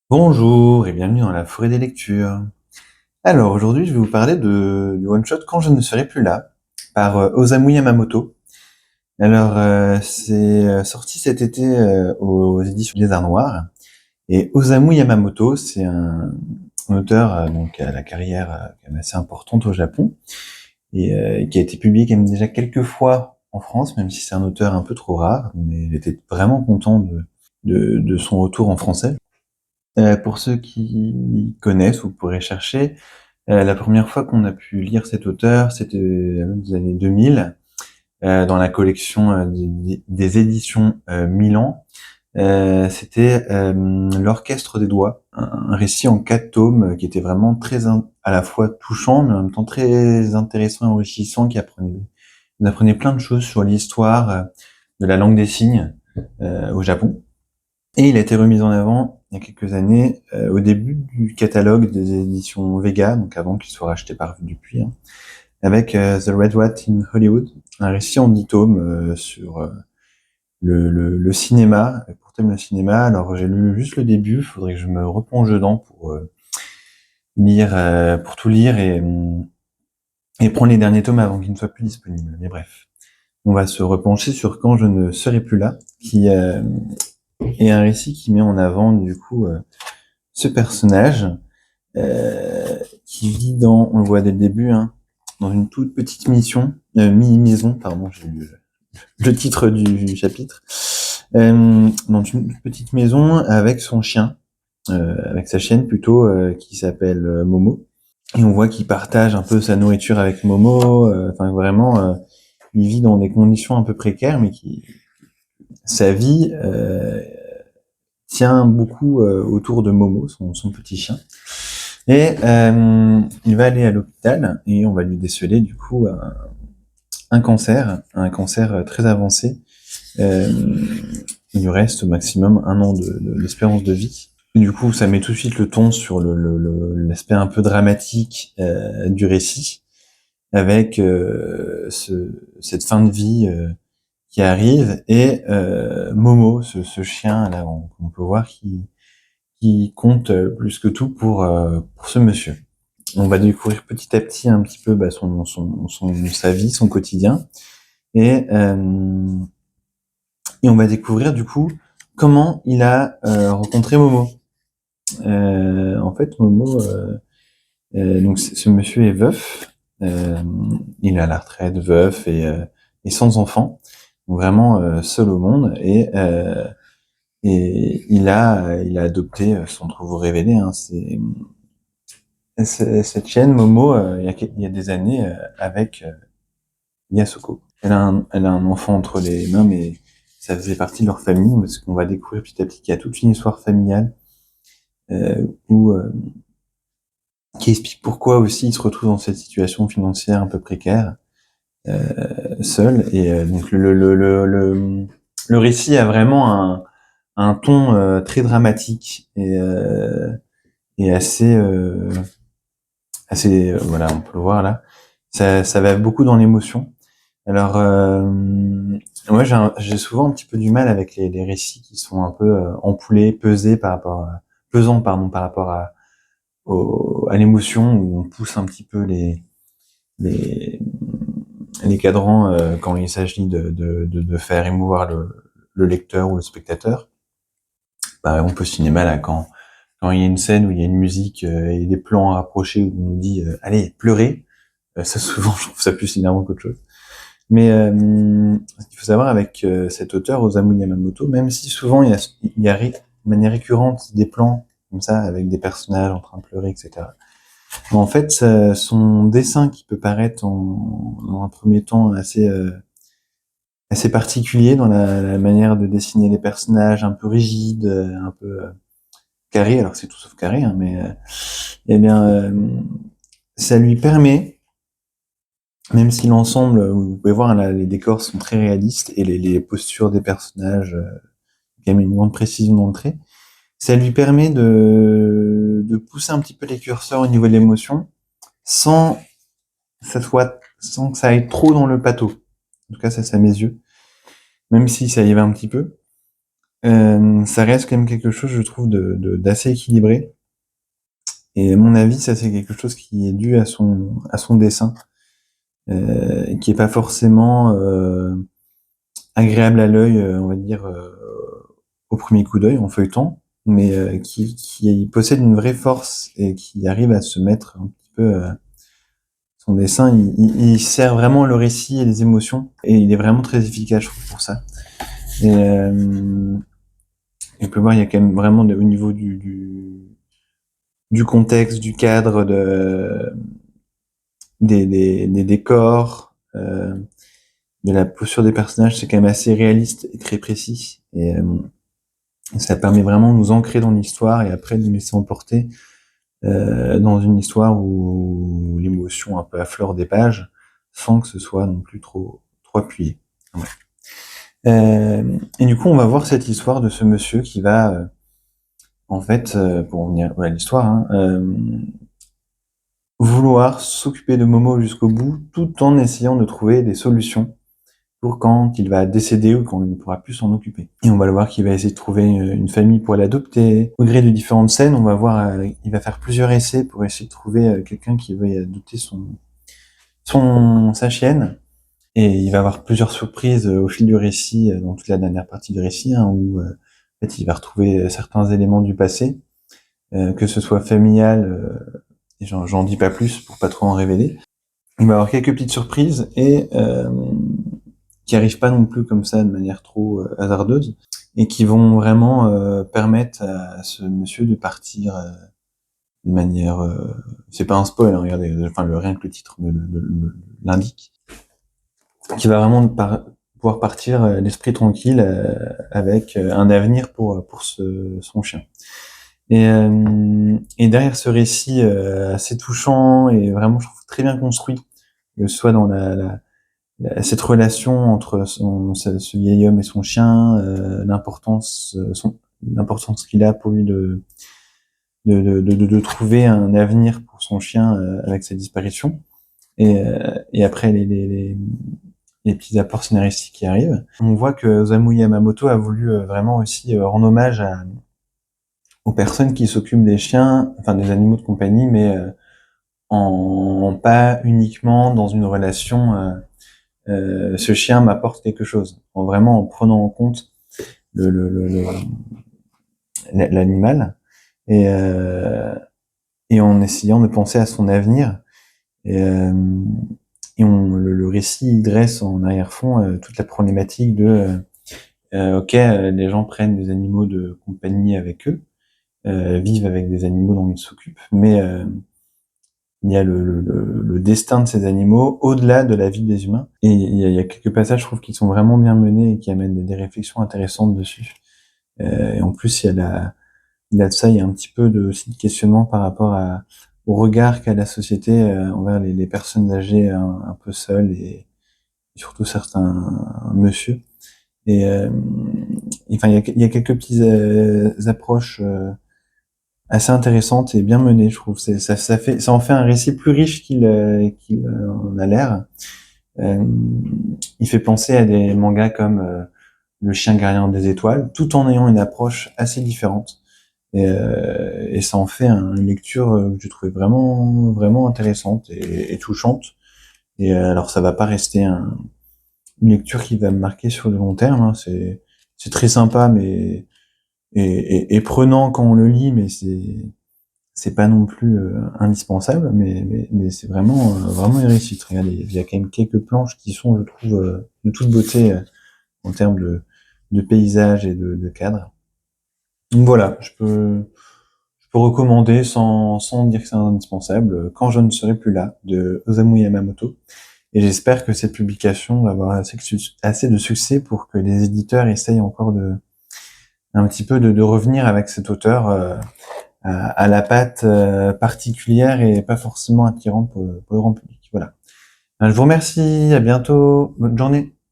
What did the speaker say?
Bonjour et bienvenue dans la forêt des lectures. Alors aujourd'hui, je vais vous parler du one-shot Quand je ne serai plus là par Osamu Yamamoto. Alors c'est sorti cet été aux éditions Les Arts Noirs. Et Osamu Yamamoto, c'est un auteur donc à la carrière quand même assez importante au Japon et qui a été publié quand même déjà quelques fois en France, même si c'est un auteur un peu trop rare. Mais j'étais vraiment content de son retour en français. Pour ceux qui connaissent, vous pourrez chercher. La première fois qu'on a pu lire cet auteur, c'était dans les années 2000, dans la collection des éditions Milan. C'était L'Orchestre des Doigts, un récit en 4 tomes qui était vraiment à la fois touchant, mais en même temps très intéressant et enrichissant, on apprenait plein de choses sur l'histoire de la langue des signes au Japon. Et il a été remis en avant il y a quelques années, au début du catalogue des éditions Vega, donc avant qu'il soit racheté par Dupuis, hein, avec The Red Rat in Hollywood, un récit en 10 tomes sur le cinéma, pour thème le cinéma. Alors j'ai lu juste le début, il faudrait que je me replonge dedans pour tout lire et prendre les derniers tomes avant qu'ils ne soient plus disponibles. Mais bref, on va se repencher sur Quand je ne serai plus là, qui est un récit qui met en avant du coup ce personnage qui vit on le voit dès le début, hein, dans une toute petite maison, pardon, j'ai lu le titre du chapitre, dans une toute petite maison avec son chien, avec sa chienne plutôt, qui s'appelle Momo. Et on voit qu'il partage un peu sa nourriture avec Momo, enfin vraiment, il vit dans des conditions un peu précaires, mais sa vie tient beaucoup autour de Momo, son petit chien. Et il va aller à l'hôpital et on va lui déceler du coup un cancer très avancé. Euh, il lui reste au maximum 1 an d'espérance de vie. Et du coup, ça met tout de suite le ton sur l'aspect un peu dramatique du récit, avec cette fin de vie qui arrive et Momo, ce chien là, on peut voir qui compte plus que tout pour ce monsieur. On va découvrir petit à petit un petit peu sa vie, son quotidien, et et on va découvrir du coup comment il a rencontré Momo. En fait, Momo, donc ce monsieur est veuf, il est à la retraite, veuf et sans enfant, donc vraiment seul au monde, et il a adopté, sans trop vous révéler, hein, cette chienne Momo, il y a des années, avec Yasuko. Elle a un enfant entre les mains, mais ça faisait partie de leur famille, parce qu'on va découvrir petit à petit qu'il y a toute une histoire familiale où qui explique pourquoi aussi il se retrouve dans cette situation financière un peu précaire, seul. Et donc le récit a vraiment un ton très dramatique et assez voilà, on peut le voir là. Ça va beaucoup dans l'émotion. Alors, moi, j'ai souvent un petit peu du mal avec les récits qui sont un peu ampoulés, pesants, pardon, par rapport à l'émotion, où on pousse un petit peu les, les cadrans quand il s'agit de faire émouvoir le lecteur ou le spectateur. Par exemple, au cinéma, là, quand il y a une scène où il y a une musique et des plans rapprochés où on nous dit allez, pleurez, ça souvent, je trouve ça plus énervant qu'autre chose. Mais ce qu'il faut savoir avec cet auteur, Osamu Yamamoto, même si souvent de manière récurrente des plans comme ça, avec des personnages en train de pleurer, etc. Mais en fait, son dessin qui peut paraître dans un premier temps assez particulier dans la manière de dessiner les personnages, un peu rigide, un peu carré, alors que c'est tout sauf carré, hein, mais eh bien, ça lui permet, même si l'ensemble, vous pouvez voir, là, les décors sont très réalistes et les postures des personnages, quand même une grande précision dans le trait, ça lui permet de pousser un petit peu les curseurs au niveau de l'émotion, sans sans que ça aille trop dans le pâteau. En tout cas, ça, c'est à mes yeux. Même si ça y va un petit peu. ça reste quand même quelque chose, je trouve, d'assez équilibré. Et à mon avis, ça c'est quelque chose qui est dû à son dessin, qui est pas forcément agréable à l'œil, on va dire, au premier coup d'œil en feuilletant, mais qui possède une vraie force et qui arrive à se mettre un petit peu. Son dessin, il sert vraiment le récit et les émotions, et il est vraiment très efficace, je trouve, pour ça. Et on peut voir, il y a quand même vraiment au niveau du contexte, du cadre, des décors, de la posture des personnages, c'est quand même assez réaliste et très précis. Et ça permet vraiment de nous ancrer dans l'histoire et après de nous laisser emporter dans une histoire où l'émotion un peu affleure des pages, sans que ce soit non plus trop appuyé. Ouais. Et du coup, on va voir cette histoire de ce monsieur qui va, en fait, pour revenir à l'histoire, hein, vouloir s'occuper de Momo jusqu'au bout, tout en essayant de trouver des solutions pour quand il va décéder ou quand il ne pourra plus s'en occuper. Et on va le voir qu'il va essayer de trouver une famille pour l'adopter. Au gré de différentes scènes, on va voir, il va faire plusieurs essais pour essayer de trouver quelqu'un qui veuille adopter sa chienne. Et il va avoir plusieurs surprises au fil du récit, dans toute la dernière partie du récit, hein, où en fait, il va retrouver certains éléments du passé, que ce soit familial, et j'en dis pas plus pour pas trop en révéler. Il va avoir quelques petites surprises et qui arrivent pas non plus comme ça de manière trop hasardeuse et qui vont vraiment permettre à ce monsieur de partir de manière. C'est pas un spoil, hein, regardez, enfin rien que le titre l'indique, qui va vraiment pouvoir partir l'esprit tranquille avec un avenir pour son chien. Et derrière ce récit assez touchant et vraiment je trouve très bien construit, que ce soit dans cette relation entre ce vieil homme et son chien, l'importance qu'il a pour lui de trouver un avenir pour son chien avec sa disparition, et après les petits apports scénaristiques qui arrivent. On voit que Osamu Yamamoto a voulu vraiment aussi rendre hommage aux personnes qui s'occupent des chiens, enfin des animaux de compagnie, mais en pas uniquement dans une relation ce chien m'apporte quelque chose, vraiment en prenant en compte l'animal et et en essayant de penser à son avenir. Et, le récit dresse en arrière-fond toute la problématique de ok, les gens prennent des animaux de compagnie avec eux, vivent avec des animaux dont ils s'occupent, mais il y a le destin de ces animaux au-delà de la vie des humains. Et il y a quelques passages, je trouve, qui sont vraiment bien menés et qui amènent des réflexions intéressantes dessus. Et en plus, il y a de ça, il y a un petit peu aussi de questionnement par rapport au regard qu'a la société envers les personnes âgées un peu seules et surtout certains monsieur. Et enfin, il y a quelques petites approches assez intéressante et bien menée, je trouve. Ça en fait un récit plus riche qu'il en a l'air. Il fait penser à des mangas comme Le Chien Gardien des Étoiles, tout en ayant une approche assez différente. Et ça en fait une lecture que j'ai trouvé vraiment intéressante et touchante. Et alors ça va pas rester une lecture qui va me marquer sur le long terme, hein. C'est très sympa, mais et prenant quand on le lit, mais c'est pas non plus indispensable, mais c'est vraiment une réussite. Regardez, il y a quand même quelques planches qui sont, je trouve, de toute beauté en termes de paysage et de cadre. Donc voilà, je peux recommander sans dire que c'est indispensable, Quand je ne serai plus là, de Osamu Yamamoto. Et j'espère que cette publication va avoir assez de succès pour que les éditeurs essayent encore un petit peu de revenir avec cet auteur à la patte particulière et pas forcément attirante pour le grand public. Voilà. Je vous remercie, à bientôt, bonne journée.